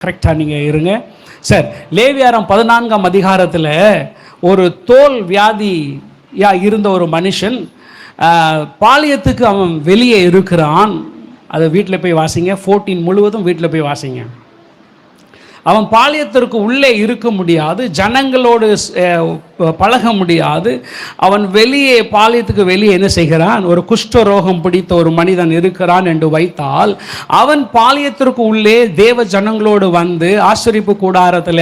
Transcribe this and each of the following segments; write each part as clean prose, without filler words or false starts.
கரெக்டாக நீங்கள் இருங்க சார். லேவியாரம் 14ஆம் அதிகாரத்தில் ஒரு தோல் வியாதியா இருந்த ஒரு மனுஷன் பாளையத்துக்கு அவன் வெளியே இருக்கிறான். அதை வீட்டில் போய் வாசிங்க, 14 முழுவதும் வீட்டில் போய் வாசிங்க. அவன் பாளையத்திற்கு உள்ளே இருக்க முடியாது, ஜனங்களோடு பழக முடியாது. அவன் வெளியே, பாளையத்துக்கு வெளியே என்ன செய்கிறான்? ஒரு குஷ்ட ரோகம் பிடித்த ஒரு மனிதன் இருக்கிறான் என்று வைத்தால், அவன் பாளையத்திற்கு உள்ளே தேவ ஜனங்களோடு வந்து ஆசரிப்பு கூடாரத்தில்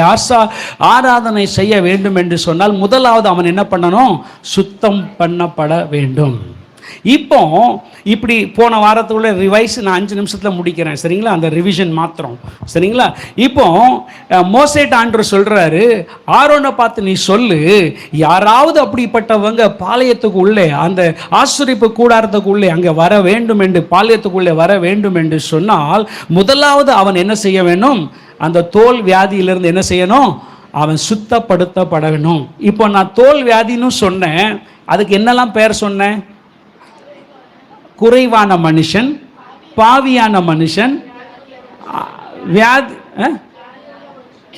ஆராதனை செய்ய வேண்டும் என்று சொன்னால், முதலாவது அவன் என்ன பண்ணணும்? சுத்தம் பண்ணப்பட வேண்டும். இப்போ இப்படி போன வாரத்துக்குள்ள ரிவைஸ் நான் 5 நிமிஷத்தில் முடிக்கிறேன், சரிங்களா? அந்த ரிவிஷன் மாத்திரம், சரிங்களா? இப்போ மோசேட்ட ஆண்டவர் சொல்றாரு, ஆரோனை பார்த்து நீ சொல்லு, யாராவது அப்படிப்பட்டவங்க பாளையத்துக்கு உள்ளே, அந்த ஆசரிப்பு கூடாரத்துக்கு உள்ளே அங்கே வர வேண்டும் என்று, பாளையத்துக்குள்ளே வர வேண்டும் என்று சொன்னால், முதலாவது அவன் என்ன செய்ய வேண்டும்? அந்த தோல் வியாதியிலிருந்து என்ன செய்யணும்? அவன் சுத்தப்படுத்தப்பட வேண்டும். இப்போ நான் தோல் வியாதின்னு சொன்னேன், அதுக்கு என்னெல்லாம் பேர் சொன்னேன்? குறைவான மனுஷன், பாவியான மனுஷன், வியாதி,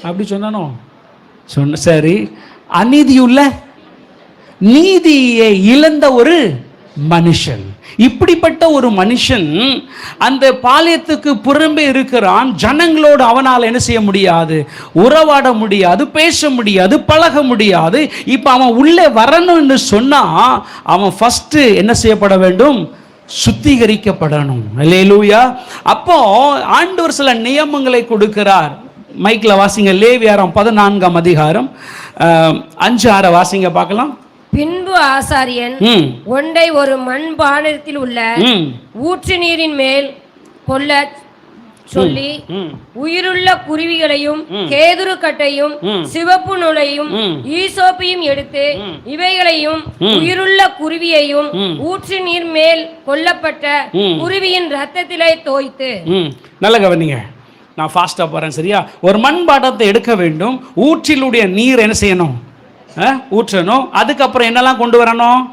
அப்படி சொன்னானோ? சொன்ன சரி. அநீதியுள்ள, நீதியை இழந்த ஒரு மனுஷன். இப்படிப்பட்ட ஒரு மனுஷன் அந்த பாளையத்துக்கு புறம்பே இருக்கிறான். ஜனங்களோடு அவனால் என்ன செய்ய முடியாது? உறவாட முடியாது, பேச முடியாது, பழக முடியாது. இப்போ அவன் உள்ளே வரணும்னு சொன்னா, அவன் ஃபர்ஸ்ட் என்ன செய்யப்பட வேண்டும்? சுத்திகரிக்கப்படணும். அல்லேலூயா. அப்போ ஆண்டவர் சில நியமங்களை கொடுக்கிறார். மைக்கில் வாசிங்க, லேவியாரம் 14ஆம் அதிகாரம் 5-6 வாசிங்க பார்க்கலாம். பின்பு ஆசாரியன் ஒன்றை ஒரு மண் பாண்டத்தில் உள்ள ஊற்று நீரின் மேல் கொள்ள சொல்லி, உயிருள்ள குருவிகளையும் கேதுரு கட்டையும் சிவப்பு நூலையும் ஈசோப்பையும் எடுத்து, இவைகளையும் உயிருள்ள குருவியையும் ஊற்று நீர் மேல் கொல்லப்பட்ட குருவியின் ரத்தத்திலே தோய்த்து. நல்ல கவனிங்க, நான் ஃபாஸ்டா போறேன், சரியா? ஒரு மண் பாண்டத்தை எடுக்க வேண்டும், ஊற்றிலுடைய நீர் என்ன செய்யணும்? ஊற்றணும். அதுக்கப்புறம் என்னெல்லாம் கொண்டு வரணும்?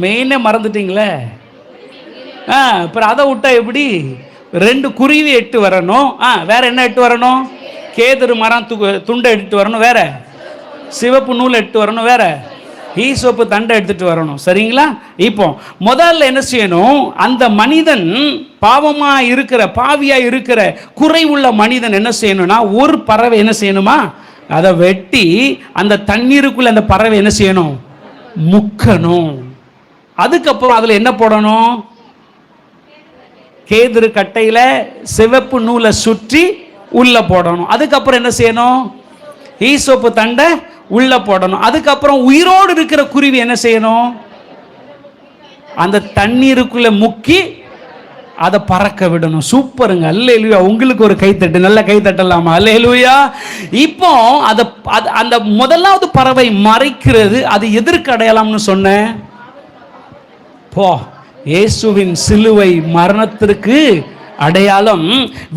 மெயினே மறந்துட்டீங்களே. அப்புறம் அதை விட்டா எப்படி? 2 குருவி எட்டு வரணும். வேற என்ன எட்டு வரணும்? கேதுரு மரம் துண்டை எடுத்து வரணும். வேற சிவப்பு நூல் எடுத்து வரணும். வேற ஈசோப்பு தண்டை எடுத்துட்டு வரணும், சரிங்களா? இப்போ முதல்ல என்ன செய்யணும்? அந்த மனிதன் பாவமா இருக்கிற, பாவியா இருக்கிற, குறைவுள்ள மனிதன் என்ன செய்யணும்னா, ஒரு பறவை என்ன செய்யணுமா? அதை வெட்டி அந்த தண்ணீருக்குள்ள அந்த பறவை என்ன செய்யணும்? முக்கணும். அதுக்கப்புறம் அதுல என்ன போடணும்? கேதுரு கட்டையில சிவப்பு நூலை சுற்றி உள்ள போடணும். அதுக்கப்புறம் என்ன செய்யணும்? ஈசோப்பு தண்டை உள்ள போடணும். அதுக்கப்புறம் உயிரோடு இருக்கிற குருவி என்ன செய்யணும்? அந்த தண்ணீருக்குள்ள முக்கி அதை பறக்க விடணும். சூப்பருங்க, அல்லேலூயா. உங்களுக்கு ஒரு கைத்தட்டு, நல்ல கைத்தட்டலாமா? அல்லேலூயா. இப்போ அந்த முதலாவது பறவை மறைக்கிறது, அது எதற்கு அடையாளம்னு சொன்னேன்? இயேசுவின் சிலுவை மரணத்திற்கு அடையாளம்.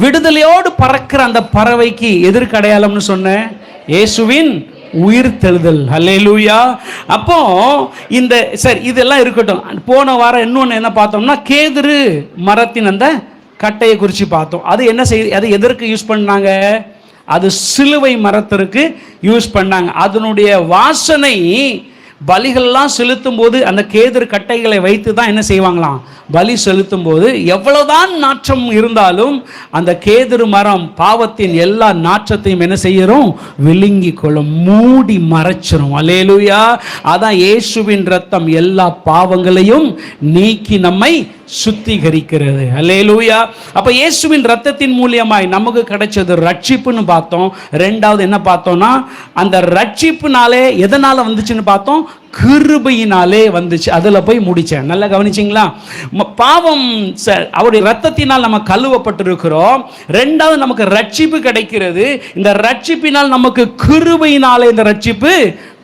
விடுதலையோடு பறக்கிற அந்த பறவைக்கு எதற்கு அடையாளம்னு சொன்னேன்? இயேசுவின் உயிர் தெழுதல். அல்லேலூயா. அப்போ இந்த சரி, இதெல்லாம் இருக்கட்டும். போன வாரம் இன்னொன்று என்ன பார்த்தோம்னா, கேதுரு மரத்தின் அந்த கட்டையை குறித்து பார்த்தோம். அது என்ன அது எதற்கு யூஸ் பண்ணாங்க? அது சிலுவை மரத்திற்கு யூஸ் பண்ணாங்க. அதனுடைய வாசனை பலிகள்லாம் செலுத்தும் போது அந்த கேதுரு கட்டைகளை வைத்து தான் என்ன செய்வாங்களாம்? பலி செலுத்தும் போது எவ்வளவுதான் நாற்றம் இருந்தாலும் அந்த கேதுரு மரம் பாவத்தின் எல்லா நாற்றத்தையும் என்ன செய்யறோம்? விழுங்கி கொள்ளும், மூடி மறைச்சிரும். அல்லேலூயா. அதான் இயேசுவின் ரத்தம் எல்லா பாவங்களையும் நீக்கி நம்மை சுத்திகரிக்கிறது. அல்லேலூயா. அப்ப இயேசுவின் ரத்தத்தின் மூலியமாய் நமக்கு கிடைச்சது ரட்சிப்புன்னு பார்த்தோம். ரெண்டாவது என்ன பார்த்தோம்னா, அந்த ரட்சிப்புனாலே எதனால வந்துச்சுன்னு பார்த்தோம்? கிருபையினாலே வந்துச்சு. அதுல போய் முடிச்சேன். நல்லா கவனிச்சிங்களா? பாவம் அவருடைய ரத்தத்தினால் நம்ம கழுவப்பட்டிருக்கிறோம். ரெண்டாவது நமக்கு ரட்சிப்பு கிடைக்கிறது. இந்த ரட்சிப்பினால் நமக்கு கிருபையினாலே இந்த ரட்சிப்பு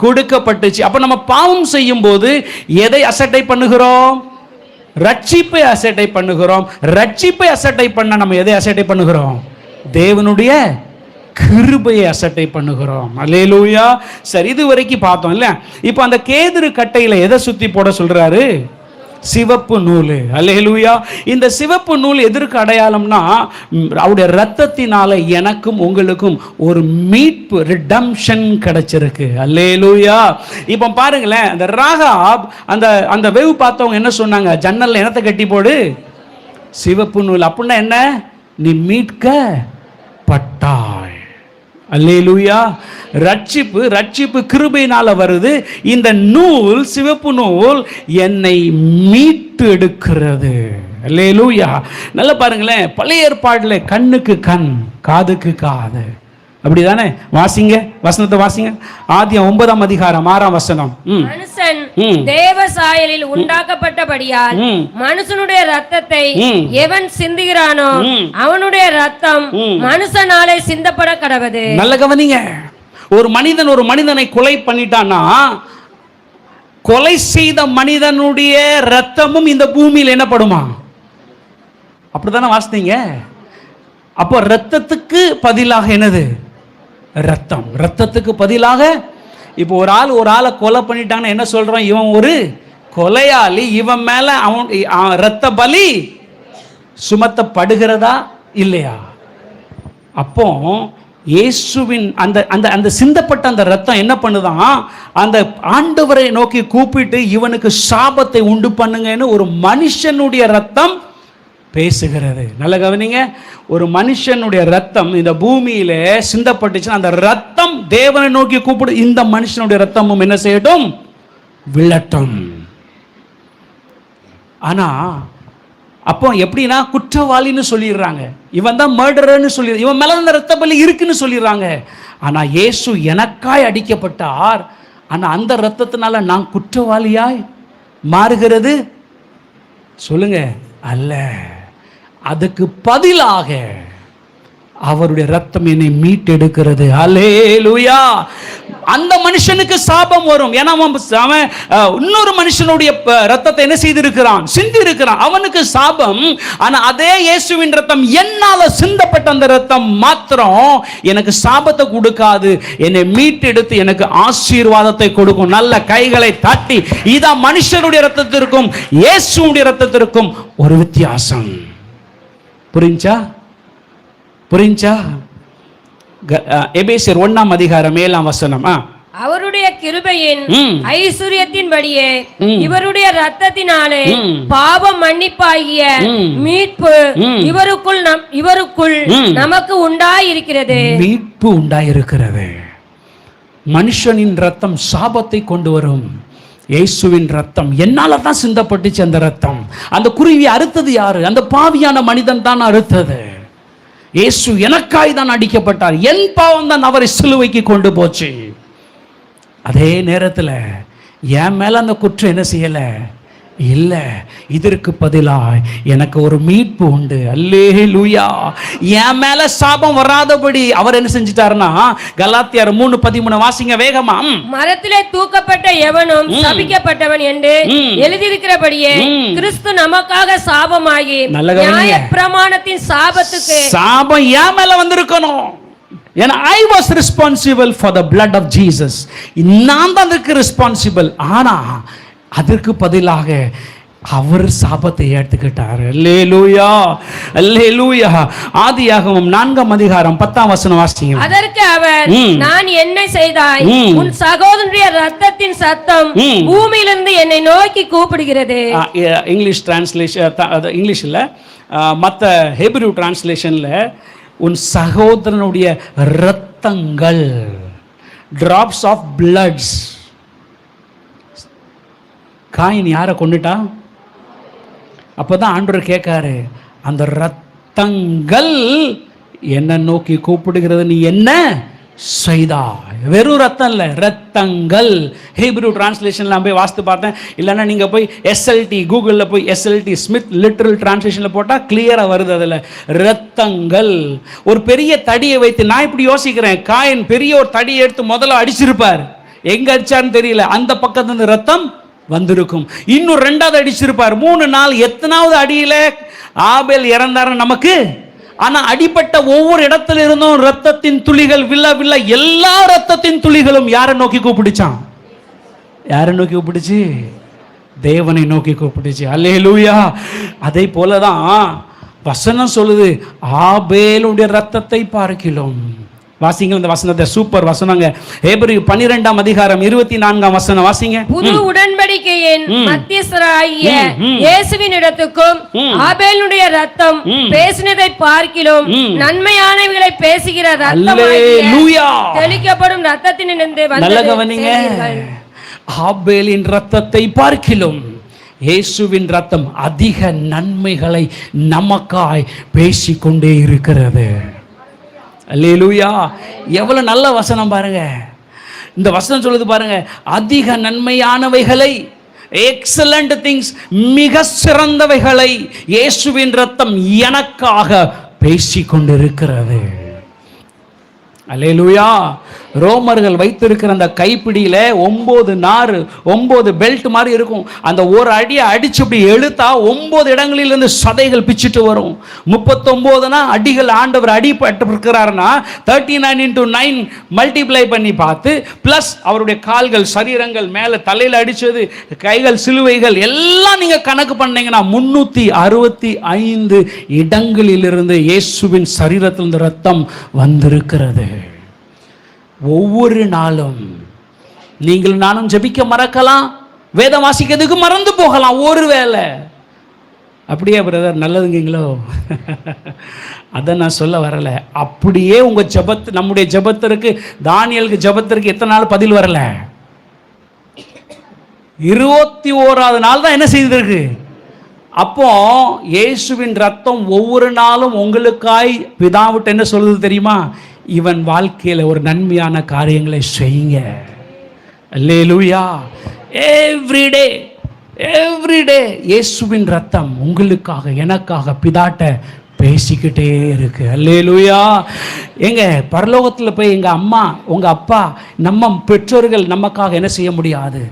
கொடுக்கப்பட்டுச்சு. அப்ப நம்ம பாவம் செய்யும் போது எதை அசட்டை பண்ணுகிறோம்? ரட்சிப்பை அசட்டை பண்ணுகிறோம். ரட்சிப்பை அசட்டை பண்ண நம்ம எதை அசட்டை பண்ணுகிறோம்? தேவனுடைய கிருபையை அசட்டை பண்ணுகிறோம். அல்லேலூயா. சரி, இது வரைக்கும் பார்த்தோம் இல்ல? இப்போ அந்த கேதுரு கட்டையில எதை சுத்தி போட சொல்றாரு? சிவப்பு நூல். அல்லேலூயா. இந்த சிவப்பு நூல் எதற்கு அடையாளம்னா, அவருடைய இரத்தத்தினால எனக்கும் உங்களுக்கும் ஒரு மீட்பு, ரிடம்ஷன் கிடைச்சிருக்கு. அல்லேலூயா. இப்போ பாருங்களேன், அந்த ராகாப் அந்த அந்த வேவு பார்த்தவங்க என்ன சொன்னாங்க? ஜன்னல்ல என்னத்தை கட்டி போடு? சிவப்பு நூல். அப்படின்னா என்ன? நீ மீட்கப்பட்டாய். அல்லேலூயா. ரட்சிப்பு கிருபையினால வருது. இந்த நூல், சிவப்பு நூல், என்னை மீட்டு எடுக்கிறது. அல்லேலூயா. நல்லா பாருங்களேன், பழைய ஏற்பாடுல கண்ணுக்கு கண், காதுக்கு காது, அப்படிதானே? வாசிங்க, வசனத்தை வாசிங்க. ஆதியாகமம் 9ஆம் அதிகாரம் 6ஆம் வசனம். மனுஷன் தேவ சாயலில் உண்டாக்கப்பட்டபடியால் மனுஷனுடைய ரத்தத்தை எவன் சிந்துகிறானோ அவனுடைய ரத்தம் மனுஷனாலே சிந்தப்பட கடவது. நல்ல கவனிங்க. ஒரு மனிதனை கொலை பண்ணிட்டான்னா, கொலை செய்த மனிதனுடைய ரத்தமும் இந்த பூமியில் என்னப்படுமா? அப்படித்தானே வாசித்தீங்க? அப்போ ரத்தத்துக்கு பதிலாக என்னது? ரத்தம். ரத்தத்துக்கு பதிலாக இப்போ ஒரு ஆளை கொலை பண்ணிட்டாங்கன்னா என்ன சொல்றோம்? இவன் ஒரு கொலையாளி, இவன் மேல அவன் ரத்த பலி சுமத்தப்படுகிறதா இல்லையா? அப்போ இயேசுவின் அந்த அந்த அந்த சிந்தப்பட்ட அந்த ரத்தம் என்ன பண்ணுதான்? அந்த ஆண்டவரை நோக்கி கூப்பிட்டு இவனுக்கு சாபத்தை உண்டு பண்ணுங்கன்னு ஒரு மனுஷனுடைய ரத்தம் பேசுகிறது. நல்ல கவனிங்க. ஒரு மனுஷனுடைய ரத்தம் இந்த பூமியில சிந்தப்பட்டுச்சுன்னா அந்த ரத்தம் தேவனை நோக்கி கூப்பிடு, இந்த மனுஷனுடைய ரத்தமும் என்ன செய்யட்டும்? விழட்டும். ஆனா அப்போ எப்படின்னா, குற்றவாளின்னு சொல்லிடுறாங்க, இவன் தான் மர்டரர்னு சொல்லி, இவன் மேல அந்த ரத்த பலி இருக்குன்னு சொல்லிடுறாங்க. ஆனா இயேசு எனக்காய் அடிக்கப்பட்டார், ஆனா அந்த ரத்தத்தினால நான் குற்றவாளியாய் மாறுகிறது சொல்லுங்க அல்ல. அதுக்கு பதிலாக அவருடைய ரத்தம் என்னை மீட்டெடுக்கிறது. அல்லேலூயா. அந்த மனுஷனுக்கு சாபம் வரும். ஏன்னா அவன் இன்னொரு மனுஷனுடைய ரத்தத்தை என்ன செய்திருக்கிறான்? சிந்தி இருக்கிறான். அவனுக்கு சாபம். ஆனா அதே இயேசுவின் ரத்தம், என்னால சிந்தப்பட்ட அந்த ரத்தம் மாத்திரம் எனக்கு சாபத்தை கொடுக்காது, என்னை மீட்டெடுத்து எனக்கு ஆசீர்வாதத்தை கொடுக்கும். நல்ல கைகளை தட்டி, இதான் மனுஷனுடைய ரத்தத்திற்கும் இயேசுடைய ரத்தத்திற்கும் ஒரு வித்தியாசம். புரிஞ்சா? எபேசியர் 1ஆம் அதிகாரம் 7ஆம் வசனம். அவருடைய கிருபையின் ஐஸ்வரியத்தின்படியே இவருடைய ரத்தத்தினாலே பாவம் மன்னிப்பாகிய மீட்பு இவருக்குள் நமக்கு உண்டாயிருக்கிறது. மீட்பு உண்டாயிருக்கிறது. மனுஷனின் ரத்தம் சாபத்தை கொண்டு வரும். இயேசுவின் ரத்தம் என்னால தான் சிந்தப்பட்டுச்சு. அந்த ரத்தம், அந்த குருவி அறுத்தது யாரு? அந்த பாவியான மனிதன் தான் அறுத்தது. இயேசு எனக்காய் தான் அடிக்கப்பட்டார், என் பாவம் தான் அவரை சிலுவைக்கு கொண்டு போச்சு. அதே நேரத்தில் என் மேல அந்த குற்றம் என்ன செய்யல? இல்ல. இதற்கு பதிலாக எனக்கு ஒரு மீட்பு உண்டு. அல்லேலூயா. என் மேல சாபம் வராதபடி அவர் என்ன செஞ்சிட்டாருன்னா, கலாத்தியர் 3:13 வாசிங்க வேகமா. மரத்திலே தூக்கப்பட்ட எவனும் சபிக்கப்பட்டவன் என்று எழுதியிருக்கிறபடியே கிறிஸ்து நமக்காக சாபமாகி நியாயப்பிரமாணத்தின் சாபத்துக்கு சாபம் என் மேல வந்திருக்கணும். ஏன்னா I was responsible for the blood of Jesus. நான் தான் அதுக்கு ரெஸ்பான்சிபிள். ஆனா அதற்கு பதிலாக அவர் சாபத்தை ஏற்றுக்கிட்டார். அல்லேலூயா, அல்லேலூயா. ஆதியாகமம் 4ஆம் அதிகாரம் 10ஆம் வசனம் வாசிங்க. அதற்கு அவர், நான் என்ன செய்தாய்? உன் சகோதரனுடைய ரத்தத்தின் சத்தம் பூமியிலிருந்து என்னை நோக்கி கூப்பிடுகிறது. இங்கிலீஷ் டிரான்ஸ்லேஷன், இங்கிலீஷ்ல மற்ற ஹெப்ரூ டிரான்ஸ்லேஷன்ல உன் சகோதரனுடைய ரத்தங்கள், டிராப்ஸ் ஆஃப் பிளட்ஸ். காயின் யாரை கொண்டுட்டா? அப்பதான் ஆண்டவர் கேட்காரு, அந்த ரத்தங்கள் என்ன நோக்கி கூப்பிடுகிறது, நீ என்ன செய்தாய்? வெறும் ரத்தம் இல்ல, ரத்தங்கள். ஹீப்ரூ டிரான்ஸ்லேஷன்ல போய் வாசித்து பார்த்தேன். இல்லைன்னா நீங்க போய் SLT கூகுளில் போய் SLT ஸ்மித் லிட்டரல் டிரான்ஸ்லேஷன்ல போட்டா கிளியரா வருது. அதுல ரத்தங்கள். ஒரு பெரிய தடியை வைத்து, நான் இப்படி யோசிக்கிறேன், காயின் பெரிய ஒரு தடியை எடுத்து முதல்ல அடிச்சிருப்பார். எங்க அடிச்சாருன்னு தெரியல, அந்த பக்கத்துல இருந்து ரத்தம் வந்திருக்கும். இன்னும் 2வது அடிச்சிருப்பார். 3 நாள் எத்தனாவது அடியில ஆபேல் இறந்தாரு நமக்கு. ஆனா அடிப்பட்ட ஒவ்வொரு இடத்துல இருந்தும் ரத்தத்தின் துளிகள் வில்ல எல்லா ரத்தத்தின் துளிகளும் யாரை நோக்கி கூப்பிடுச்சான்? யாரை நோக்கி கூப்பிடுச்சு? தேவனை நோக்கி கூப்பிட்டுச்சு. அல்லேலூயா. அதே போலதான் வசனம் சொல்லுது, ஆபேலுடைய ரத்தத்தை பார்க்கிலும். வாசிங்க இந்த வசனத்தை, சூப்பர் வசனங்க. எபிரேயர் 12:24 வசனம் வாசிங்க. புது உடன்படிக்கையின் மத்தியஸ்தராகிய இயேசுவின் இடத்துக்கும் ஆபேலுடைய ரத்தம் பேசினதை பார்க்கிலும் நன்மையானவைகளை பேசுகிற ரத்தமாகிய தெளிக்கப்படும் ரத்தத்தினின்று வந்தது. ஆபேலின் ரத்தத்தை பார்க்கிலும் இயேசுவின் ரத்தம் அதிக நன்மைகளை நமக்காய் பேசிக்கொண்டே இருக்கிறது. அல்லேலூயா. எவ்வளவு நல்ல வசனம் பாருங்க. இந்த வசனம் சொல்லுது பாருங்க, அதிக நன்மையானவைகளை, எக்ஸலண்ட் திங்ஸ், மிக சிறந்தவைகளை இயேசுவின் ரத்தம் எனக்காக பேசிக்கொண்டிருக்கிறது. அல்லேலூயா. ரோமர்கள் வைத்திருக்கிற அந்த கைப்பிடியில 9 நாறு, 9 பெல்ட் மாதிரி இருக்கும். அந்த ஒரு அடியை அடிச்சு இப்படி எழுத்தா 9 இடங்களிலிருந்து சதைகள் பிச்சுட்டு வரும். 39 அடிகள் ஆண்டவர் அடிபட்டு இருக்கிறாருன்னா 39 × 9 மல்டிப்ளை பண்ணி பார்த்து, பிளஸ் அவருடைய கால்கள், சரீரங்கள், மேல தலையில அடிச்சது, கைகள், சிலுவைகள் எல்லாம் நீங்க கணக்கு பண்ணீங்கன்னா 365 இடங்களிலிருந்து இயேசுவின் சரீரத்திலிருந்து ரத்தம் வந்திருக்கிறது. ஒவ்வொரு நாளும் நீங்கள் நானும் ஜெபிக்க மறக்கலாம், வேதம் வாசிக்கிறதுக்கு மறந்து போகலாம். ஒருவேளை அப்படியே பிரதர் நல்லதுங்களோ, அதை நான் சொல்ல வரல. அப்படியே உங்க ஜெபத்து, நம்முடைய ஜெபத்திற்கு, தானியலுக்கு ஜெபத்திற்கு எத்தனை நாள் பதில் வரல? 21வது நாள் தான் என்ன செய்திருக்கு. அப்போ இயேசுவின் ரத்தம் ஒவ்வொரு நாளும் உங்களுக்காய் பிதாவிட்டு என்ன சொல்லுது தெரியுமா? இவன் வாழ்க்கையில் ஒரு நன்மையான காரியங்களை செய்யுங்க. அல்லேலூயா. எவ்ரிடே இயேசுவின் ரத்தம் உங்களுக்காக, எனக்காக பிதாட்ட பேசிக்கிட்டே இருக்கு. அல்லேலூயா. எங்க பரலோகத்தில் போய் எங்க அம்மா, உங்க அப்பா, நம்ம பெற்றோர்கள் நமக்காக என்ன செய்ய முடியாது?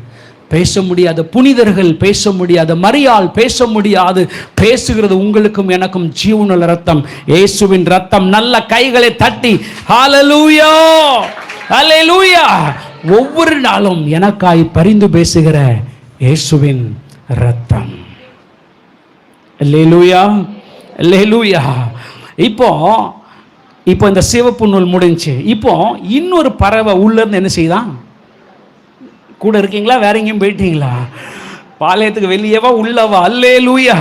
பேச முடியாது. புனிதர்கள் பேச முடியாது. மரியாள் பேச முடியாது. பேசுகிறது உங்களுக்கும் எனக்கும் ஜீவனுள்ள ரத்தம், இயேசுவின் ரத்தம். நல்ல கைகளை தட்டி ஹல்லேலூயா, ஹல்லேலூயா. ஒவ்வொரு நாளும் எனக்காய் பரிந்து பேசுகிற இயேசுவின் ரத்தம். அல்லேலூயா, அல்லேலூயா. இப்போ இந்த சிவப்பு நூல் முடிஞ்சு, இப்போ இன்னொரு பறவை உள்ள இருந்து என்ன செய்தான்? கூட இருக்கீங்களா? வேற எங்கேயும் போயிட்டீங்களா? பாளையத்துக்கு வெளியேவா உள்ளவா? அல்லேலூயா.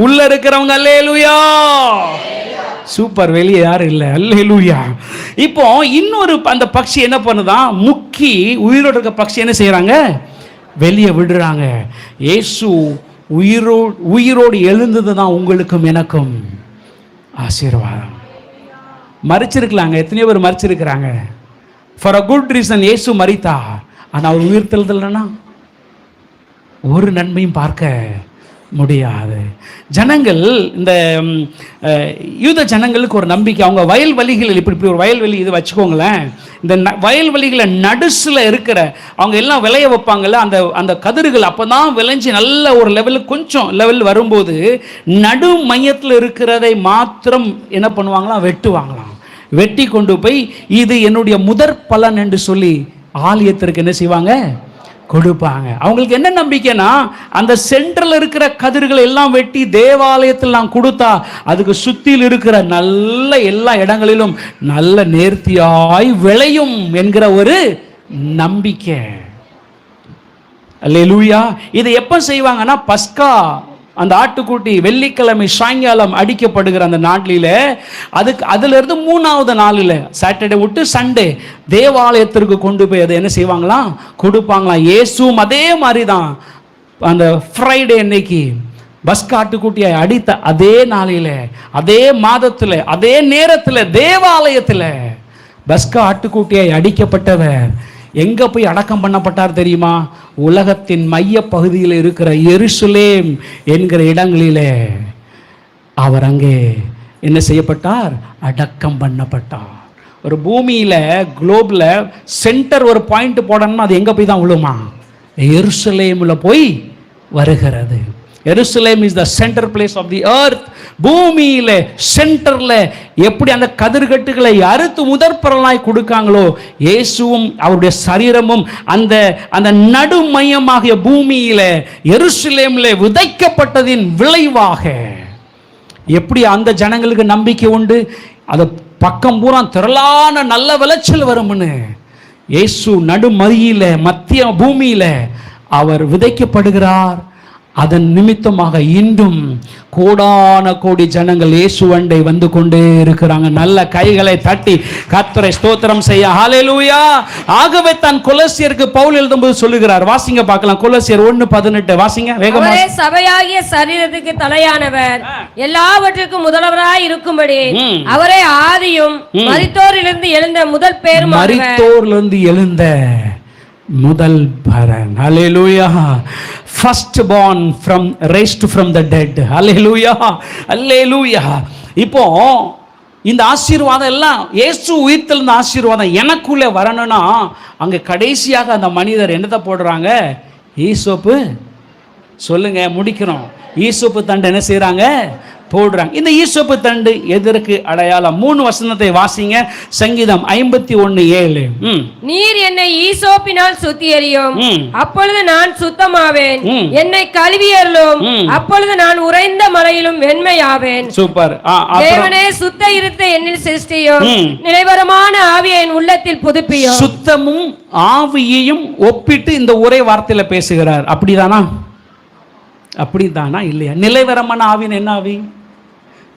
உள்ள இருக்கிறவங்க அல்லேலூயா. சூப்பர். வெளியே யாரும் இல்லை. அல்லேலூயா. இப்போ இன்னொரு அந்த பட்சி என்ன பண்ணுதான்? முக்கி உயிரோடு இருக்க பட்சி என்ன செய்யறாங்க? வெளியே விடுறாங்க. இயேசு உயிரோடு எழுந்தது தான் உங்களுக்கும் எனக்கும் ஆசீர்வாதம். மறிச்சிருக்கலாங்க. எத்தனையோ பேர் மறிச்சிருக்கிறாங்க. ஃபார் அ குட் ரீசன் இயேசு மரித்தா. ஆனால் அவர் உயிர் தெழுதலைன்னா ஒரு நன்மையும் பார்க்க முடியாது. ஜனங்கள், இந்த யூத ஜனங்களுக்கு ஒரு நம்பிக்கை. அவங்க வயல்வெளிகளில் இப்படி ஒரு வயல்வெளி இது வச்சுக்கோங்களேன். இந்த வயல்வெளிகளை நடுசில் இருக்கிற அவங்க எல்லாம் விளைய வைப்பாங்கள்ல, அந்த கதிர்கள் அப்போ தான் விளைஞ்சி நல்ல ஒரு லெவலுக்கு கொஞ்சம் லெவல் வரும்போது நடு மையத்தில் இருக்கிறதை மாத்திரம் என்ன பண்ணுவாங்களாம்? வெட்டுவாங்களாம். வெட்டி கொண்டு போய் இது என்னுடைய முதற் பலன் என்று சொல்லி ஆலயத்திற்கு என்ன செய்வாங்க? கொடுப்பாங்க. அவங்களுக்கு என்ன நம்பிக்கைனா, அந்த சென்டர்ல இருக்கிற கதிர்களை எல்லாம் வெட்டி தேவாலயத்தில் நான் கொடுத்தா அதுக்கு சுத்தியில் இருக்கிற நல்ல எல்லா இடங்களிலும் நல்ல நேர்த்தியாய் விளையும் என்கிற ஒரு நம்பிக்கை. அல்லேலூயா. இது எப்ப செய்வாங்கன்னா, பஸ்கா அந்த ஆட்டுக்குட்டி வெள்ளிக்கிழமை சாயங்காலம் அடிக்கப்படுகிற அந்த நாட்டில, அதுல இருந்து 3வது நாளில், சாட்டர்டே விட்டு சண்டே தேவாலயத்திற்கு கொண்டு போய் அதை என்ன செய்வாங்களாம்? கொடுப்பாங்களாம். இயேசுவும் அதே மாதிரி தான் அந்த ஃப்ரைடே அன்னைக்கு பஸ்கா ஆட்டுக்குட்டியை அடித்த அதே நாளில், அதே மாதத்தில், அதே நேரத்தில் தேவாலயத்தில் பஸ்கா ஆட்டுக்குட்டியை அடிக்கப்பட்டவர் எங்க போய் அடக்கம் பண்ணப்பட்டார் தெரியுமா? உலகத்தின் மைய பகுதியில் இருக்கிற எருசலேம் என்கிற இடங்களிலே அவர் அங்கே என்ன செய்யப்பட்டார்? அடக்கம் பண்ணப்பட்டார். ஒரு பூமியில குளோப்ல சென்டர் ஒரு பாயிண்ட் போடணும்னா அது எங்க போய் தான் விழுமா? எருசலேம்ல போய் வருகிறது. Jerusalem is the centre place of the earth. பூமியில சென்டர்ல எப்படி அந்த கதிர்கட்டுகளை அறுத்து முதற்பொருளாய் கொடுக்காங்களோ, இயேசுவும் அவருடைய சரீரமும் அந்த அந்த நடுமையமாகிய பூமியில எருசலேமிலே விதைக்கப்பட்டதின் விளைவாக எப்படி அந்த ஜனங்களுக்கு நம்பிக்கை உண்டு, அது பக்கம் பூரா திரளான நல்ல விளைச்சல் வரும்னு. இயேசு நடுமதியில மத்திய பூமியில அவர் விதைக்கப்படுகிறார். அதன் நிமித்தமாக இன்றும் கோடான கோடி ஜனங்கள் இயேசுவண்டை வந்து கொண்டே இருக்கிறாங்க. நல்ல கைகளை தட்டி கர்த்தரை ஸ்தோத்திரம் செய்ய. ஹல்லேலூயா. ஆகவே தான் கொலோசியருக்கு பவுல் எழுதும்போது சொல்லுகிறார், வாசிங்க பார்க்கலாம். கொலோசியர் 1:18 வாசிங்க வேகமா. அவரே சபையாகிய சரீரத்துக்கு தலையானவர், எல்லாவற்றுக்கும் முதல்வராய் இருக்கும்படி அவரே ஆதியும் மரித்தோரிலிருந்து எழுந்த முதல் பேரும். மரித்தோரிலிருந்து எழுந்த முதல் பரன். ஹல்லேலூயா. first born from raised from the dead. ஹல்லேலூயா, ஹல்லேலூயா. இப்போ இந்த ஆசீர்வாதம் எல்லாம் இயேசு உயிர்த்தெழுந்த ஆசீர்வாதம் எனக்குள்ளே வரணும்னா அங்க கடைசியாக அந்த மனிதர் என்னத்தை போடுறாங்க? ஈசோப்பு. சொல்லுங்க, முடிக்கிறோம். ஈசோப்பு தண்டு என்ன செய்யறாங்க? போடுறாங்க. இந்த ஈசோப்பு தண்டு எதற்கு அடையாளம்? 3 வசனத்தை வாசிங்க. சங்கீதம் 51:7. நீர் என்னை ஈசோப்பினால் சுத்தியறியும், அப்பொழுது நான் சுத்தமாவேன். என்னை கழுவியருளும், அப்பொழுது நான் உறைந்த மலையிலும் வெண்மையாவேன். சூப்பர். தேவனே சுத்த இருத்தை என்னில் சிருஷ்டியும், நிலைவரமான ஆவியை என் உள்ளத்தில் புதுப்பியும். சுத்தமும் ஆவியையும் ஒப்பிட்டு இந்த ஒரே வார்த்தையில பேசுகிறார். அப்படிதானா? அப்படிதானா இல்லையா? நிலைவரமான ஆவின்னு என்ன ஆவி?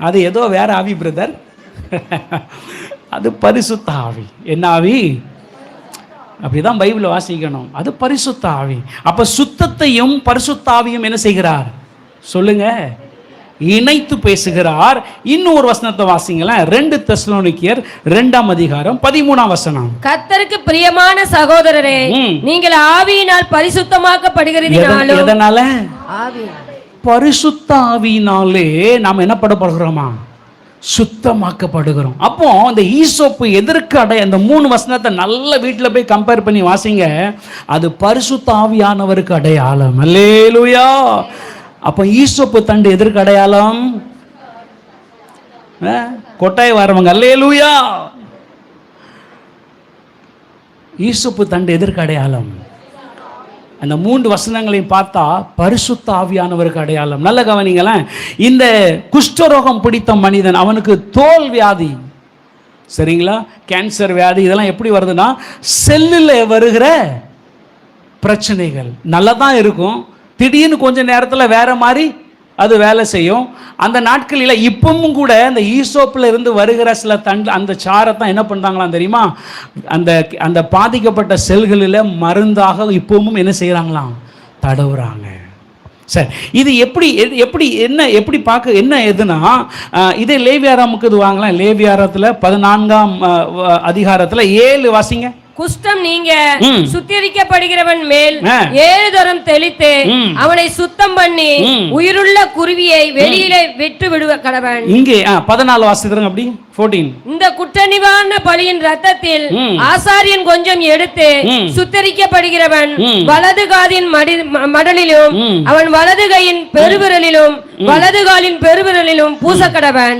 அது ஏதோ வேற ஆவி பிரதர். அது பரிசுத்த ஆவி. என்ன ஆவி? அப்படிதான் பைபிள் வாசிக்கணும். அது பரிசுத்த ஆவி. அப்ப சுத்தத்தையும் பரிசுத்த ஆவியும் என்ன செய்கிறார்? சொல்லுங்க, இணைத்து பேசுகிறார். இன்னொரு வசனத்தை வாசிங்களேன். 2 தெசலோனிக்கேயர் 2:13. கர்த்தருக்கு பிரியமான சகோதரரே, நீங்கள் ஆவியினால் பரிசுத்தமாக்கப்படுகிறீர்கள். எதனால? பரிசுத்த ஆவியினாலே நாம் என்ன படப்படுகிறோமா? சுத்தமாக்கப்படுகிறோம். அப்போ இந்த ஈசோப்பு எதற்கு அடைய? அந்த 3 வசனத்தை நல்ல வீட்டில் போய் கம்பேர் பண்ணி வாசிங்க. அது பரிசுத்த ஆவியானவருக்கு அடையாளம். அல்லேலூயா. அப்போ ஈசோப்பு தண்டு எதற்கு அடையாளம்? கொட்டாய் வரவங்க அல்லேலூயா. ஈசோப்பு தண்டு எதற்கு அடையாளம்? அந்த 3 வசனங்களையும் பார்த்தா பரிசுத்த ஆவியானவருக்கு அடையாளம். நல்ல கவனிங்களேன். இந்த குஷ்டரோகம் பிடித்த மனிதன், அவனுக்கு தோல் வியாதி, சரிங்களா, கேன்சர் வியாதி, இதெல்லாம் எப்படி வருதுன்னா செல்லில் வருகிற பிரச்சனைகள். நல்லா தான் இருக்கும், திடீர்னு கொஞ்ச நேரத்தில் வேற மாதிரி அது வேலை செய்யும். அந்த நாட்களில் இப்பவும் கூட அந்த ஈசோப்பில் இருந்து வருகிற சில தண்டு அந்த சாரத்தான் என்ன பண்ணுறாங்களாம் தெரியுமா? அந்த அந்த பாதிக்கப்பட்ட செல்களில் மருந்தாக இப்பவும் என்ன செய்கிறாங்களாம்? தடவுறாங்க. சரி, இது எப்படி என்ன எப்படி பார்க்க என்ன எதுனா, இதே லேவியாராமுக்கு இது வாங்கலாம். லேவியாரத்தில் 14ஆம் அதிகாரத்தில் 7 வாசிங்க. குஷ்டம் நீங்க சுத்திகரிக்கப்படுகிறவன் மேல் 7 தரம் தெளித்து அவனை சுத்தம் பண்ணி உயிருள்ள குருவியை வெளியிலே விட்டு விடுவ கடவன். இங்கே 14 வாசிக்கிறோம். அப்படி 14. இந்த குற்ற நிவாரண பலியின் ரத்தத்தில் ஆசாரியன் கொஞ்சம் எடுத்து சுத்தரிக்கப்படுகிறவன் வலது காதின் மடலிலும் அவன் வலது கையின் பெருவிரலிலும் வலது காலின் பெருவிரலிலும் பூசக்கடவன்.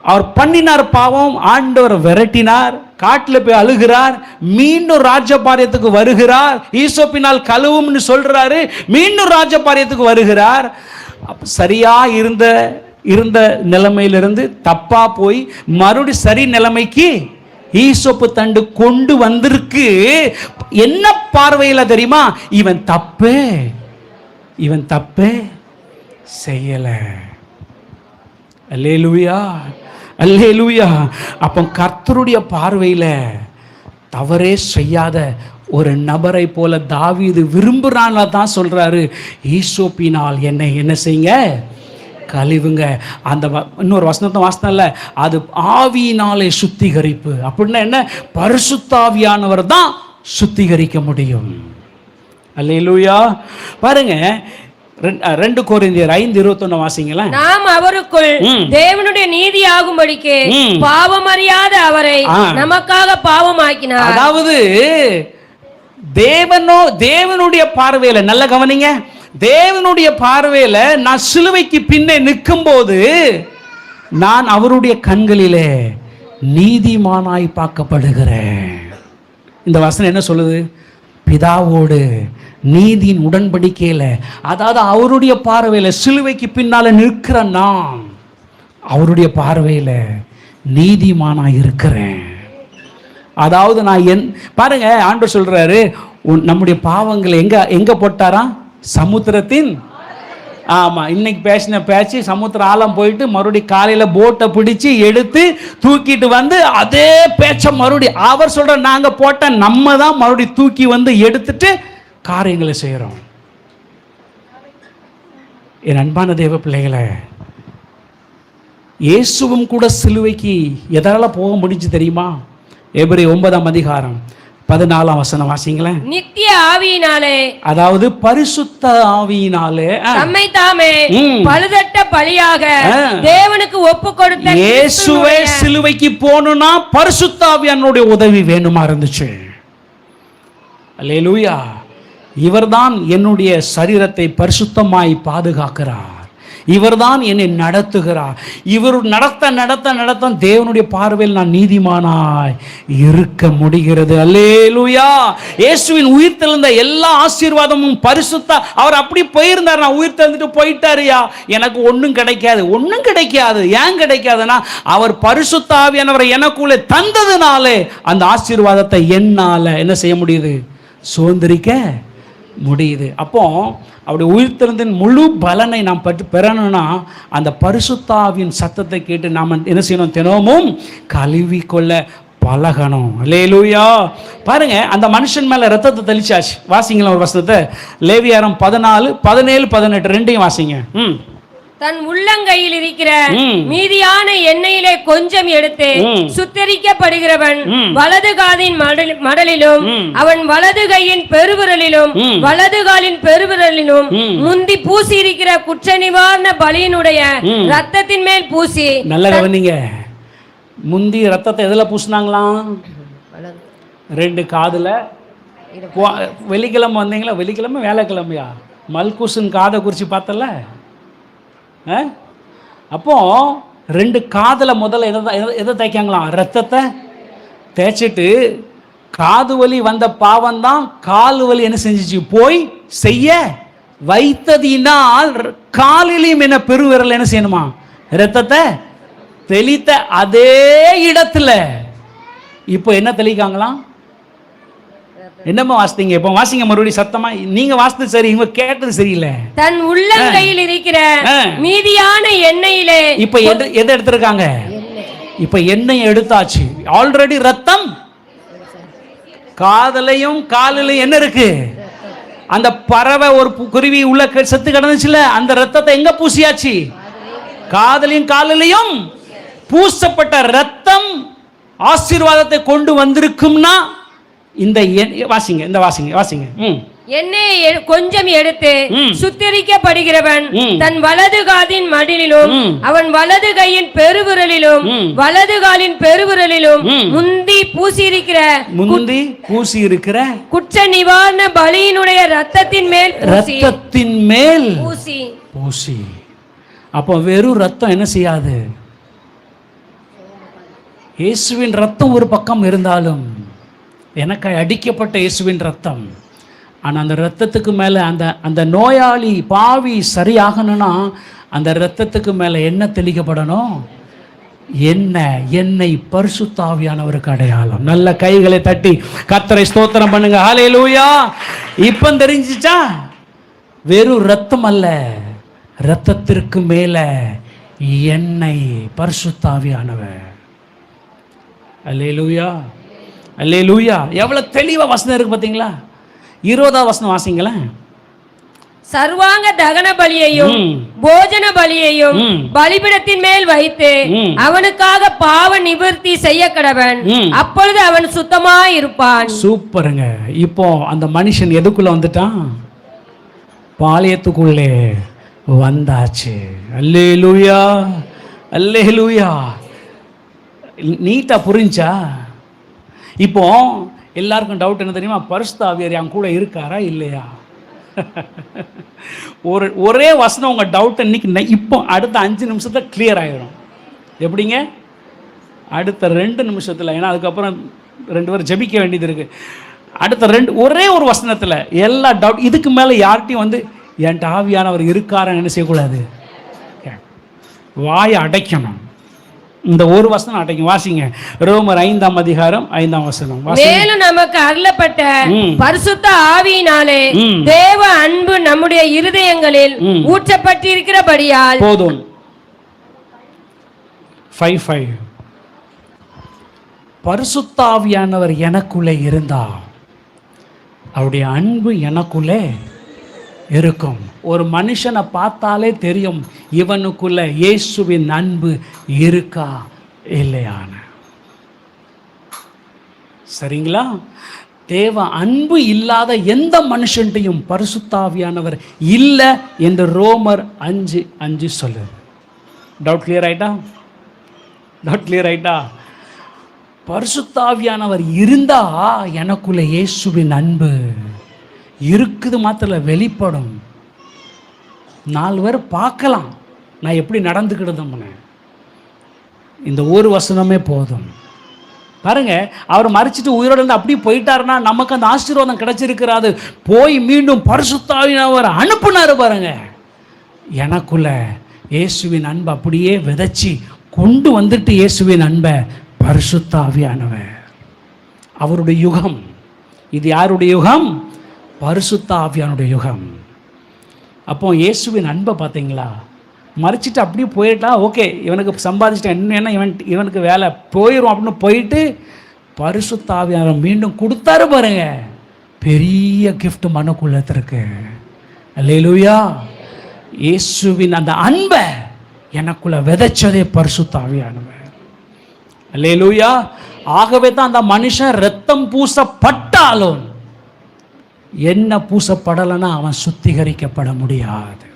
அவர் பண்ணினார் பாவம், ஆண்டவர் விரட்டினார், காட்டில் போய் அழுகிறார், மீண்டும் ராஜபாரியத்துக்கு வருகிறார், ஈசோப்பினால் கழுவும்னு சொல்றாரு, மீண்டும் ராஜபாரியத்துக்கு வருகிறார். சரியா இருந்த நிலைமையிலிருந்து தப்பா போய் மறுபடி சரி நிலைமைக்கு ஈசோப்பு தண்டு கொண்டு வந்திருக்கு. என்ன பார்வையில தெரியுமா? இவன் தப்பே செய்யல. அல்லேலூயா, அல்லேலூயா. அப்போ கர்த்தருடைய பார்வையில தவறே செய்யாத ஒரு நபரை போல தாவீது விரும்புறான்ல தான் சொல்றாரு, ஈசோப்பினால் என்னை என்ன செய்யுங்க, கழிவுங்க. அந்த இன்னொரு வசனத்தை வாசனல்ல, அது ஆவியினாலே சுத்திகரிப்பு. அப்படின்னா என்ன? பரிசுத்தாவியானவர் தான் சுத்திகரிக்க முடியும். அல்லேலூயா. பாருங்க, 2 கொரிந்தியர் 5:21 வாசிங்களேன். நாம் அவருக்குள் தேவனுடைய நீதி ஆகும்படிக்கு பாவம் அறியாத அவரை நமக்காக பாவமாக்கினார். அதாவது தேவனுடைய பார்வையில, நல்ல கவனிங்க, தேவனுடைய பார்வையில நான் சிலுவைக்கு பின்னே நிற்கும் போது நான் அவருடைய கண்களிலே நீதிமானாய் பார்க்கப்படுகிறேன். இந்த வசனம் என்ன சொல்லுது? பிதாவோடு நீதியின் உடன்படிக்கையில, அதாவது அவருடைய பார்வையில சிலுவைக்கு பின்னால நிற்கிற நான் அவருடைய பார்வையில நீதிமானாய் இருக்கிறேன். அதாவது நான் பாருங்க, ஆண்டவர் சொல்றாரு, நம்முடைய பாவங்களை எங்க போட்டாராம்? சமுத்திரத்தின், ஆமா, இன்னைக்கு பேசின பேச்சு சமுத்திர ஆழம் போயிட்டு மறுபடியும் காலையில போட்டை பிடிச்சு எடுத்து தூக்கிட்டு வந்து அதே பேச்ச மறுபடியும் அவர் சொல்ற, நாங்க போட்ட நம்ம தான் மறுபடியும் தூக்கி வந்து எடுத்துட்டு காரியங்களை செய்யறோம். என் அன்பான தேவ பிள்ளைகளை, இயேசுவும் கூட சிலுவைக்கு எதால போக முடிஞ்சு தெரியுமா? எபிரேயர் 9:14 வசனம் வாசிங்களேன். நித்திய ஆவியினாலே, அதாவது பரிசுத்த ஆவியினாலே தம்மை தாமே பழுதட்ட பலியாக தேவனுக்கு ஒப்பு கொடுத்த இயேசுவே சிலுவைக்கு போகணும்னா பரிசுத்த ஆவியானுடைய உதவி வேணுமா இருந்துச்சு. அல்லேலூயா. இவர்தான் என்னுடைய சரீரத்தை பரிசுத்தமாய் பாதுகாக்கிறார், இவர்தான் என்னை நடத்துகிறார். இவர் நடத்த தேவனுடைய பார்வையில் நான் நீதிமானாய் இருக்க முடிகிறது. அல்லேலூயா. இயேசுவின் உயிர் தெழுந்த எல்லா ஆசீர்வாதமும் பரிசுத்த, அவர் அப்படி போயிருந்தார், நான் உயிர் தெழுந்துட்டு போயிட்டாருயா, எனக்கு ஒன்றும் கிடைக்காது. ஏன் கிடைக்காதுன்னா, அவர் பரிசுத்த ஆவியானவரை எனக்குள்ளே தந்ததுனாலே அந்த ஆசீர்வாதத்தை என்னால என்ன செய்ய முடியுது? சுதந்திரிக்க முடியுது. அப்போ அவருடைய உயிர்த்தெழுந்தின் முழு பலனை நாம் பெறணும்னா அந்த பரிசுத்தாவின் சத்தத்தை கேட்டு நாம் என்ன செய்யணும்? தினமும் கழுவி கொள்ள பழகணும். அல்லேலூயா. பாருங்க, அந்த மனுஷன் மேல ரத்தத்தை தெளிச்சாச்சு. வாசிங்களா ஒரு வசனத்தை, லேவியாரம் 14:17-18 ரெண்டையும் வாசிங்க. தன் உள்ளங்கையில் இருக்கிற மீதியான எண்ணெயிலே கொஞ்சம் எடுத்து சுத்தரிக்கப்படுகிறவன் வலது காதின் மடலிலும் அவன் வலது கையின் பெருவிரலிலும் வலது காலின் பெருவிரலிலும் முந்தி பூசி இருக்கிற குற்ற நிவாரண பலியினுடைய ரத்தத்தின் மேல் பூசி. நல்ல கவனிங்க, முந்தி ரத்தத்தை எதுல பூசினாங்களாம்? 2 காதுல. வெள்ளிக்கிழமை வந்தீங்களா? வெள்ளிக்கிழமை வேலைக்கிழமையா? மல்குசன் காதை குறித்து பார்த்தல. அப்போ 2 காதுல முதல்ல எதை தேய்க்காங்களாம்? ரத்தத்தை தேய்ச்சிட்டு காது வலி வந்த பாவம் தான் கால் வலி என்ன செஞ்சிச்சு? போய் செய்ய வைத்ததினால் காலிலையும் என்ன பெருவிரல் என்ன செய்யணுமா? ரத்தத்தை தெளித்த அதே இடத்துல இப்போ என்ன தெளிக்காங்களாம்? என்னமா வாசித்தீங்க? இப்போ வாசிங்க மறுபடியும் சத்தமா. நீங்க வாசித்தது சரி, இவங்க கேட்டது சரியில்லை. தன் உள்ளங்கையில் இருக்கிற மீதியான எண்ணெயிலே இப்ப எதை எடுத்திருக்காங்க? இப்ப எண்ணெய் எடுத்தாச்சு. ஆல்ரெடி ரத்தம் காதலையும் காலிலையும் என்ன இருக்கு? அந்த பறவை ஒரு குருவி உள்ள செத்து கிடந்துச்சுல, அந்த ரத்தத்தை எங்க பூசியாச்சு? காதலையும் காலிலையும் பூசப்பட்ட ரத்தம் ஆசீர்வாதத்தை கொண்டு வந்திருக்கும்னா இந்த வாசிங்க, இந்த வாசிங்க. எண்ணெயை கொஞ்சம் எடுத்து சுத்திரிக்கப்படுகிறவன் தன் வலது காதின் மடிலிலும் அவன் வலது கையின் பெருவிரலிலும் வலது காலின் பெருவிரலிலும் முந்தி பூசி இருக்கிற குற்ற நிவாரண பலியினுடைய ரத்தத்தின் மேல் பூசி. அப்போ வெறும் ரத்தம் என்ன செய்யாது? இயேசுவின் ரத்தம் ஒரு பக்கம் இருந்தாலும், எனக்கு அடிக்கப்பட்ட இயேசுவின் ரத்தம். ஆனால் அந்த ரத்தத்துக்கு மேலே அந்த நோயாளி பாவி சரியாகணும்னா அந்த ரத்தத்துக்கு மேலே என்ன தெளிக்கப்படணும்? என்னை பரிசுத்த ஆவியானவருக்கு அடையாளம். நல்ல கைகளை தட்டி கர்த்தரை ஸ்தோத்திரம் பண்ணுங்க. ஹல்லேலூயா. இப்போ தெரிஞ்சிச்சா? வெறும் ரத்தம் அல்ல, ரத்தத்திற்கு மேல எண்ணெய், பரிசுத்த ஆவியானவர். அல்லேலூயா, அல்லேலூயா. எவ்வளவு தெளிவா வசனம் இருக்கு பாத்தீங்களா? 20வது வசனம் வாசிங்களேன். சர்வாங்க தகன பலியையும் போஜன பலியையும் பலிபீடத்தின் மேல் வைத்து அவனுக்காக பாவ நிவர்த்தி செய்ய கடவன், அப்பொழுது அவன் சுத்தமாய் இருப்பான். சூப்பருங்க. இப்போ அந்த மனுஷன் எதுக்குள்ள வந்துட்டான்? பாளையத்துக்குள்ளே வந்தாச்சு. அல்லேலூயா, அல்லேலூயா. நீட்டா புரிஞ்சா? இப்போ எல்லாருக்கும் டவுட் என்ன தெரியுமா? பரிசுத்த ஆவியார் என் கூட இருக்காரா இல்லையா? ஒரே வசனம் உங்க டவுட் இன்னைக்கு இப்போ அடுத்த 5 நிமிஷத்துல கிளியர் ஆயிடும். எப்படிங்க? அடுத்த 2 நிமிஷத்துல. ஏன்னா அதுக்கப்புறம் 2 பேர் ஜெபிக்க வேண்டியது இருக்கு. அடுத்த ஒரே ஒரு வசனத்துல எல்லா டவுட். இதுக்கு மேல யார்கிட்டையும் வந்து என் ஆவியானவர் இருக்காரன்னு என்ன செய்யக்கூடாது? வாயை அடைக்கணும். இந்த ஒரு வசனம் அடைக்கும். வாசிங்க ரோமர் 5ஆம் அதிகாரம் 5ஆம் வசனம். மேலும் நமக்கு அருளப்பட்ட பரிசுத்த ஆவியினாலே தேவ அன்பு நம்முடைய இருதயங்களில் ஊற்றப்பட்டிருக்கிறபடியால். போதும். 5:5. பரிசுத்த ஆவியானவர் எனக்குள்ளே இருந்தா அவருடைய அன்பு எனக்குள்ளே இருக்கும். ஒரு மனுஷனை பார்த்தாலே தெரியும் இவனுக்குள்ள இயேசுவின் அன்பு இருக்கா இல்லையான. சரிங்களா? தேவ அன்பு இல்லாத எந்த மனுஷன்ட்டையும் பரிசுத்த ஆவியானவர் இல்லை என்று ரோமர் 5:5 சொல்லு. டவுட் கிளியர் ஆயிட்டா? டவுட் கிளியர் ஆயிட்டா? பரிசுத்த ஆவியானவர் இருந்தா எனக்குள்ள இயேசுவின் அன்பு இருக்குது மாத்திரம் வெளிப்படும். 4 பேர் பார்க்கலாம் நான் எப்படி நடந்துக்கிட்டதுன்னு. இந்த ஒரு வசனமே போதும். பாருங்க, அவர் மரிச்சிட்டு உயிரோடு இருந்து அப்படியே போயிட்டாருன்னா நமக்கு அந்த ஆசீர்வாதம் கிடைச்சிருக்கிறாது. போய் மீண்டும் பரிசுத்த ஆவியானவர் அனுப்புனாரு பாருங்க. எனக்குள்ள இயேசுவின் அன்பை அப்படியே விதைச்சி கொண்டு வந்துட்டு இயேசுவின் அன்பை பரிசுத்த ஆவியானவர். அவருடைய யுகம் இது. யாருடைய யுகம்? பரிசுத்த ஆவியானுடைய யுகம். அப்போ இயேசுவின் அன்பை பார்த்தீங்களா? மறிச்சிட்டு அப்படியே போயிட்டா ஓகே, இவனுக்கு சம்பாதிச்சிட்டேன், என்ன இவனுக்கு வேலை போயிடும் அப்படின்னு போயிட்டு பரிசுத்த ஆவியானவர் மீண்டும் கொடுத்தாரு பாருங்க. பெரிய கிஃப்ட் மனுக்குள்ளத்திற்கு. அல்லேலூயா. இயேசுவின் அந்த அன்பை எனக்குள்ள விதைச்சதே பரிசுத்த ஆவியானவர். அல்லேலூயா. ஆகவே தான் அந்த மனுஷன் ரத்தம் பூசப்பட்டாலும் என்ன பூசப்படலைன்னா அவன் சுத்திகரிக்கப்பட முடியாது.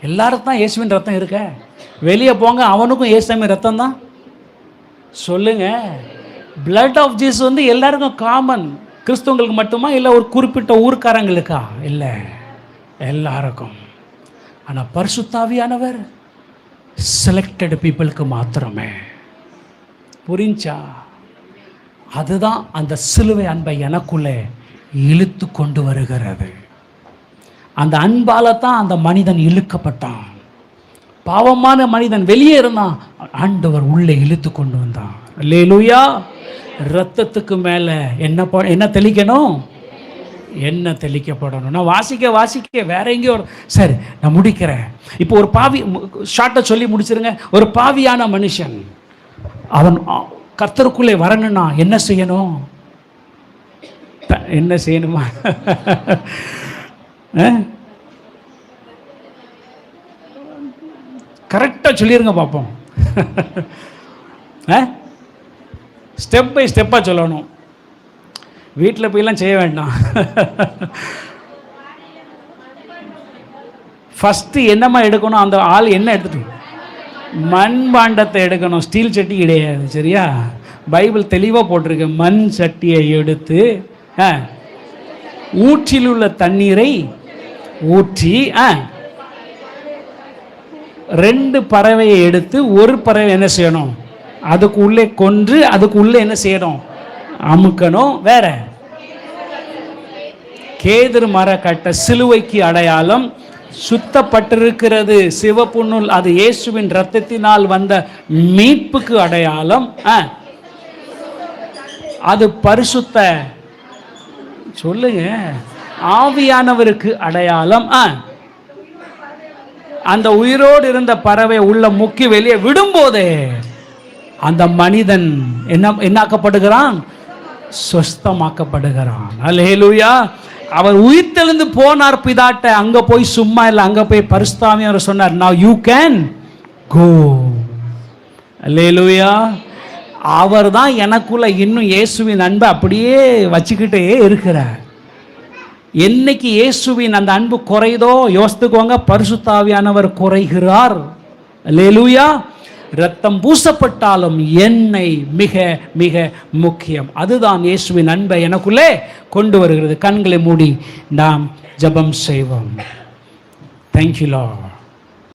எல்லாருக்கும் தான் இயேசுவின் ரத்தம் இருக்க. வெளியே போங்க, அவனுக்கும் இயேசுவின் ரத்தம் தான். சொல்லுங்க, பிளட் ஆஃப் ஜீசஸ் வந்து எல்லாருக்கும் காமன். கிறிஸ்தவங்களுக்கு மட்டுமா இல்லை ஒரு குறிப்பிட்ட ஊர்க்காரங்களுக்கா? இல்லை, எல்லாருக்கும். ஆனால் பரிசுத்த ஆவியானவர் செலக்டட் பீப்புளுக்கு மாத்திரமே. புரிஞ்சா? அதுதான் அந்த சிலுவை அன்பை எனக்குள்ளே இழுத்து கொண்டு வருகிறது. அந்த அன்பால தான் அந்த மனிதன் இழுக்கப்பட்டான். பாவமான மனிதன் வெளியே இருந்தான், ஆண்டவர் உள்ளே இழுத்து கொண்டு வந்தான். அல்லேலூயா. ரத்தத்துக்கு மேல என்ன தெளிக்கணும்? என்ன தெளிக்கப்படணும். நான் வாசிக்க வேற எங்கேயோ. சரி, நான் முடிக்கிறேன். இப்போ ஒரு பாவி, ஷார்ட்டை சொல்லி முடிச்சிருங்க. ஒரு பாவியான மனுஷன் அவன் கர்த்தருக்குள்ளே வரணும்னா என்ன செய்யணும்? என்ன செய்யணுமா? கரெக்டாக சொல்லிருங்க பார்ப்போம். ஸ்டெப் பை ஸ்டெப்பாக சொல்லணும். வீட்டில் போயெல்லாம் செய்ய வேண்டாம். ஃபஸ்ட்டு என்னம்மா எடுக்கணும்? அந்த ஆள் என்ன எடுத்துட்டு? மண் பாண்டத்தை எடுக்கணும், ஸ்டீல் சட்டி கிடையாது. சரியா? பைபிள் தெளிவாக போட்டிருக்கு. மண் சட்டியை எடுத்து ஊற்றில் உள்ள தண்ணீரை ஊற்றி 2 பறவையை எடுத்து ஒரு பறவை என்ன செய்யணும்? அதுக்கு உள்ளே கொன்று அதுக்கு உள்ளே என்ன செய்யணும்? அமுக்கணும். வேற கேதுரு மர கட்டை சிலுவைக்கு அடையாளம். சுத்தப்பட்டிருக்கிறது சிவப்பு நூல், அது இயேசுவின் இரத்தத்தினால் வந்த மீட்புக்கு அடையாளம். அது பரிசுத்த சொல்லுங்க ஆவியானவருக்கு அடையாளம். அந்த உயிரோடு இருந்த பறவை உள்ள முக்கி வெளியே விடும்போதே அந்த மனிதன் என்னாக்கப்படுகிறான்? சொஸ்தமாக்கப்படுகிறான். அல்லேலூயா. அவர் உயிர்த்தெழுந்து போனார் பிதாட்ட. அங்க போய் சும்மா இல்லை, அங்க போய் பரிசுத்தாவியானவர் சொன்னார், now you can go. அல்லேலூயா. அவர் தான் எனக்குள்ள இன்னும் இயேசுவின் அன்பை அப்படியே வச்சுக்கிட்டே இருக்கிறார். என்னைக்கு இயேசுவின் அந்த அன்பு குறைதோ யோசித்துக்கோங்க, பரிசுத்தாவியானவர் குறைகிறார். அல்லேலூயா. ரத்தம் பூசப்பட்டாலும் எண்ணெய் மிக மிக முக்கியம். அதுதான் இயேசுவின் அன்பை எனக்குள்ளே கொண்டு வருகிறது. கண்களை மூடி நாம் ஜெபம் செய்வோம். Thank you Lord.